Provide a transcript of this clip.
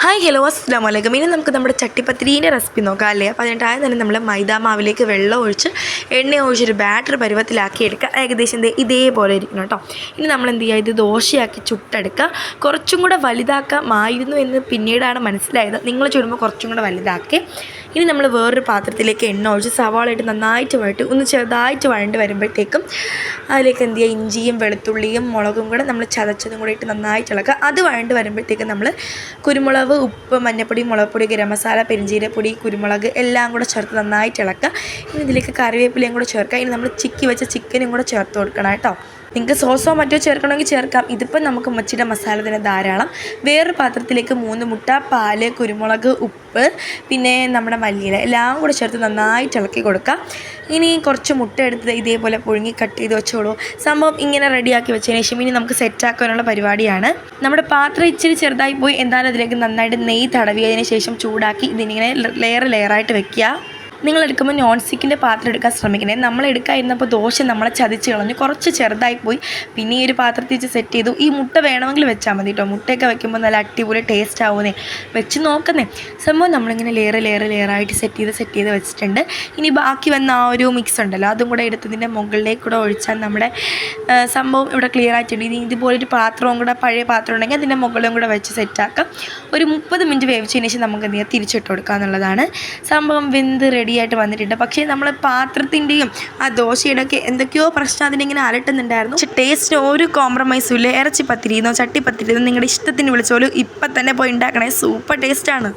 Hi hello അസ്സലാമു അലൈക്കും. ഇനി നമുക്ക് നമ്മുടെ ചട്ടിപ്പത്തിരീൻ്റെ റെസിപ്പി നോക്കാം അല്ലേ. അപ്പോൾ അതിനായി തന്നെ നമ്മൾ മൈദാ മാവിലേക്ക് വെള്ളം ഒഴിച്ച് എണ്ണ ഒഴിച്ചൊരു ബാറ്റർ പരുവത്തിലാക്കി എടുക്കുക. ഏകദേശം ഇതേപോലെ ഇരിക്കണം കേട്ടോ. ഇനി നമ്മൾ എന്ത് ചെയ്യുക, ഇത് ദോശയാക്കി ചുട്ടെടുക്കുക. കുറച്ചും കൂടെ വലുതാക്കാമായിരുന്നു എന്ന് പിന്നീടാണ് മനസ്സിലായത്. നിങ്ങൾ ചുടുമ്പോൾ കുറച്ചും കൂടെ വലുതാക്കി. ഇനി നമ്മൾ വേറൊരു പാത്രത്തിലേക്ക് എണ്ണ ഒഴിച്ച് സവാള ഇട്ട് നന്നായിട്ട് വഴറ്റി ഒന്ന് ചെറുതായിട്ട് വഴണ്ട് വരുമ്പോഴത്തേക്കും അതിലേക്ക് എന്ത് ചെയ്യുക, ഇഞ്ചിയും വെളുത്തുള്ളിയും മുളകും കൂടെ നമ്മൾ ചതച്ചതും കൂടെ ഇട്ട് നന്നായിട്ട് ഇളക്കുക. അത് വഴണ്ട് വരുമ്പോഴത്തേക്കും നമ്മൾ കുരുമുളക്, ഉപ്പ്, മഞ്ഞൾപ്പൊടി, മുളക് പൊടി, ഗരം മസാല, പെരിഞ്ചീരപ്പൊടി, കുരുമുളക് എല്ലാം കൂടെ ചേർത്ത് നന്നായിട്ട് ഇളക്കുക. ഇനി ഇതിലേക്ക് കറിവേപ്പിലയും കൂടെ ചേർക്കുക. ഇനി നമ്മൾ ചിക്കി വെച്ച ചിക്കനും കൂടെ ചേർത്ത് കൊടുക്കണം കേട്ടോ. നിങ്ങൾക്ക് സോസോ മറ്റോ ചേർക്കണമെങ്കിൽ ചേർക്കാം. ഇതിപ്പം നമുക്ക് മച്ചിയുടെ മസാല തന്നെ ധാരാളം. വേറൊരു പാത്രത്തിലേക്ക് 3 മുട്ട, പാല്, കുരുമുളക്, ഉപ്പ്, പിന്നെ നമ്മുടെ മല്ലിയില എല്ലാം കൂടെ ചേർത്ത് നന്നായിട്ട് ഇളക്കി കൊടുക്കുക. ഇനി കുറച്ച് മുട്ട എടുത്ത് ഇതേപോലെ പുഴുങ്ങി കട്ട് ചെയ്ത് വെച്ചോളൂ. സംഭവം ഇങ്ങനെ റെഡിയാക്കി വെച്ചതിന് ശേഷം ഇനി നമുക്ക് സെറ്റാക്കാനുള്ള പരിപാടിയാണ്. നമ്മുടെ പാത്രം ഇച്ചിരി ചെറുതായി പോയി, എന്തായാലും അതിലേക്ക് നന്നായിട്ട് നെയ്യ് തടവിയതിന് ശേഷം ചൂടാക്കി ഇതിനിങ്ങനെ ലെയറായിട്ട് വെക്കുക. നിങ്ങളെടുക്കുമ്പോൾ നോൺ സ്റ്റിക്കിൻ്റെ പാത്രം എടുക്കാൻ ശ്രമിക്കണേ. നമ്മളെടുക്കാതിരുന്നപ്പോൾ ദോശ നമ്മളെ ചതിച്ച് കളഞ്ഞു, കുറച്ച് ചെറുതായിപ്പോയി. പിന്നെ ഈ ഒരു പാത്രത്തിൽ വെച്ച് സെറ്റ് ചെയ്തു. ഈ മുട്ട വേണമെങ്കിൽ വെച്ചാൽ മതി കേട്ടോ. മുട്ടയൊക്കെ വെക്കുമ്പോൾ നല്ല അടിപൊളി ടേസ്റ്റ് ആവുന്നേ. വെച്ച് നോക്കുന്നേ. സംഭവം നമ്മളിങ്ങനെ ലെയറായിട്ട് സെറ്റ് ചെയ്ത് വെച്ചിട്ടുണ്ട്. ഇനി ബാക്കി വന്ന ആ ഒരു മിക്സ് ഉണ്ടല്ലോ, അതും കൂടെ എടുത്തതിൻ്റെ മുകളിലേക്ക് കൂടെ ഒഴിച്ചാൽ നമ്മുടെ സംഭവം ഇവിടെ ക്ലിയർ ആയിട്ടുണ്ട്. ഇനി ഇതുപോലൊരു പാത്രവും കൂടെ, പഴയ പാത്രം ഉണ്ടെങ്കിൽ അതിൻ്റെ മുകളിലും കൂടെ വെച്ച് സെറ്റാക്കാം. ഒരു 30 മിനിറ്റ് വേവിച്ചതിന് ശേഷം നമുക്ക് എന്ത് ചെയ്യാം, തിരിച്ചിട്ട് കൊടുക്കുക എന്നുള്ളതാണ്. സംഭവം വെന്ത് റെഡിയായിട്ട് വന്നിട്ടുണ്ട്. പക്ഷേ നമ്മൾ പാത്രത്തിൻ്റെയും ആ ദോശയുടെ ഒക്കെ എന്തൊക്കെയോ പ്രശ്നം അതിനിങ്ങനെ അലട്ടുന്നുണ്ടായിരുന്നു. പക്ഷേ ടേസ്റ്റിന് ഒരു കോംപ്രമൈസും ഇല്ല. ഇറച്ചി പത്തിരിന്നോ ചട്ടിപ്പത്തിരിന്നോ നിങ്ങളുടെ ഇഷ്ടത്തിന് വിളിച്ചോളൂ. ഇപ്പം തന്നെ പോയി ഉണ്ടാക്കണേ, സൂപ്പർ ടേസ്റ്റാണ്.